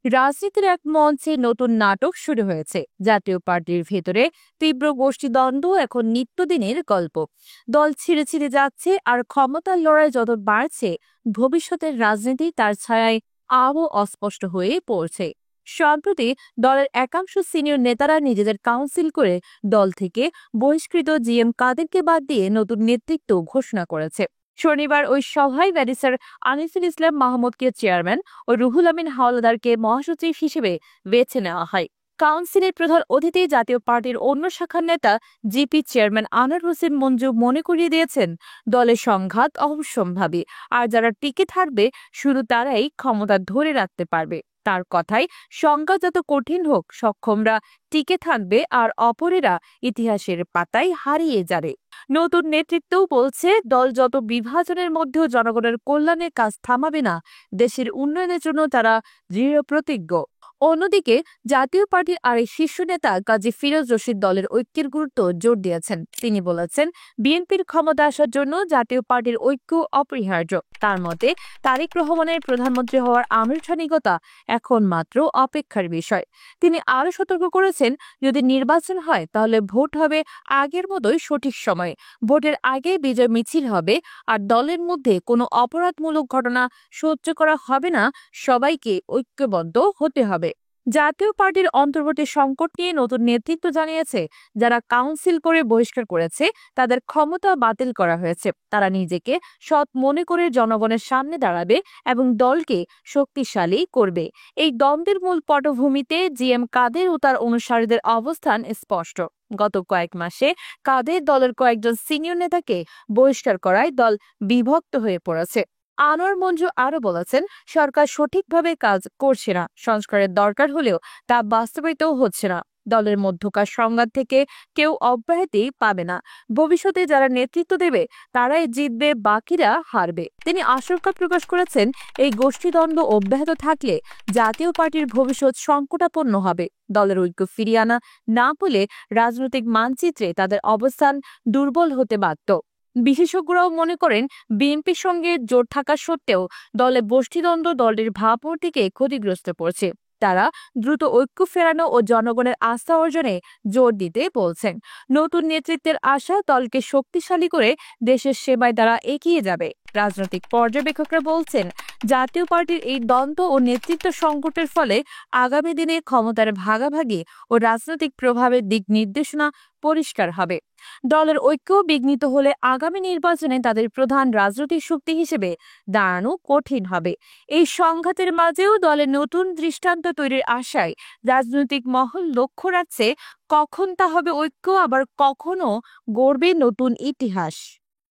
রাজনীতির এক মঞ্চে নতুন নাটক শুরু হয়েছে। জাতীয় পার্টির ভেতরে তীব্র গোষ্ঠীদ্বন্দ্ব এখন নিত্যদিনের গল্প। দল ছিঁড়ে ছিঁড়ে যাচ্ছে, আর ক্ষমতার লড়াই যত বাড়ছে, ভবিষ্যতের রাজনীতি তার ছায়ায় আরও অস্পষ্ট হয়ে পড়ছে। সম্প্রতি দলের একাংশ সিনিয়র নেতারা নিজেদের কাউন্সিল করে দল থেকে বহিষ্কৃত জিএম কাদেরকে বাদ দিয়ে নতুন নেতৃত্ব ঘোষণা করেছে। শনিবার ওই সভায় ব্যারিস্টার আনিসুল ইসলাম মাহমুদকে চেয়ারম্যান ও রুহুল আমিন হাওলাদারকে মহাসচিব হিসেবে বেছে নেওয়া হয়। কাউন্সিলের প্রধান অতিথি জাতীয় পার্টির অন্য শাখার নেতা জিপি চেয়ারম্যান আনোয়ার হোসেন মঞ্জু মনে করিয়ে দিয়েছেন, দলের সংঘাত অবশ্যম্ভাবী, আর যারা টিকে থাকবে শুধু তারাই ক্ষমতা ধরে রাখতে পারবে। তার কথায়, সংঘাত যত কঠিন হোক, সক্ষমরা টিকে থাকবে আর অপরেরা ইতিহাসের পাতায় হারিয়ে যাবে। নতুন নেতৃত্বও বলছে, দল যত বিভাজনের মধ্যেও জনগণের কল্যাণের কাজ থামাবে না, দেশের উন্নয়নের জন্য তারা দৃঢ় প্রতিজ্ঞ। অন্যদিকে জাতীয় পার্টির আরেক শীর্ষ নেতা কাজী ফিরোজ রশিদ দলের ঐক্যের গুরুত্ব জোর দিয়েছেন। তিনি বলেছেন, বিএনপির ক্ষমতা আসার জন্য জাতীয় পার্টির ঐক্য অপরিহার্য। তার মতে, তারেক রহমানের প্রধানমন্ত্রী হওয়ার আনুষ্ঠানিকতা এখন মাত্র অপেক্ষার বিষয়। তিনি আরো সতর্ক করেছেন, যদি নির্বাচন হয় তাহলে ভোট হবে আগের মতোই সঠিক সময়ে, ভোটের আগে বিজয় মিছিল হবে, আর দলের মধ্যে কোনো অপরাধমূলক ঘটনা সহ্য করা হবে না। সবাইকে ঐক্যবদ্ধ হতে হবে। জাতীয় পার্টির অন্তর্বর্তী সংকট নিয়ে নতুন নেতৃত্ব জানিয়েছে, যারা কাউন্সিল করে বহিষ্কার করেছে তাদের ক্ষমতা বাতিল করা হয়েছে। তারা নিজেকে সৎ মনে করে জনগণের সামনে দাঁড়াবে এবং দলকে শক্তিশালী করবে। এই দ্বন্দ্বের মূল পটভূমিতে জিএম কাদের ও তার অনুসারীদের অবস্থান স্পষ্ট। গত কয়েক মাসে কাদের দলের কয়েকজন সিনিয়র নেতাকে বহিষ্কার করায় দল বিভক্ত হয়ে পড়েছে। আনোয়ার মঞ্জু আরো বলেছেন, সরকার সঠিকভাবে কাজ করছে না, সংস্কারের দরকার হলেও তা বাস্তবায়িতও হচ্ছে না। দলের মধ্যকার সংঘাত থেকে কেউ অব্যাহতি পাবে না। ভবিষ্যতে যারা নেতৃত্ব দেবে তারাই জিতবে, বাকিরা হারবে। তিনি আশঙ্কা প্রকাশ করেছেন, এই গোষ্ঠীদ্বন্দ্ব অব্যাহত থাকলে জাতীয় পার্টির ভবিষ্যৎ সংকটাপন্ন হবে। দলের ঐক্য ফিরিয়ে আনা না হলে রাজনৈতিক মানচিত্রে তাদের অবস্থান দুর্বল হতে বাধ্য। বিশেষজ্ঞরাও মনে করেন, বিএনপির সঙ্গে জোট থাকা সত্ত্বেও দলে গোষ্ঠীদ্বন্দ্ব দলটির ভাবমূর্তিকে ক্ষতিগ্রস্ত করছে। তারা দ্রুত ঐক্য ফেরানো ও জনগণের আস্থা অর্জনে জোর দিতে বলছেন। নতুন নেতৃত্বের আশা দলকে শক্তিশালী করে দেশের সেবায় তারা এগিয়ে যাবে। রাজনৈতিক পর্যবেক্ষকরা বলছেন, জাতীয় পার্টির এই দ্বন্দ্ব ও নেতৃত্ব সংকটের ফলে আগামী দিনে ক্ষমতার ভাগাভাগি ও রাজনৈতিক প্রভাবের দিক নির্দেশনা পরিষ্কার হবে। দলের ঐক্য বিঘ্নিত হলে আগামী নির্বাচনে তাদের প্রধান রাজনৈতিক শক্তি হিসেবে দাঁড়ানো কঠিন হবে। এই সংঘাতের মাঝেও দলের নতুন দৃষ্টান্ত তৈরির আশায় রাজনৈতিক মহল লক্ষ্য রাখছে, কখন তা হবে ঐক্য, আবার কখনো গড়বে নতুন ইতিহাস।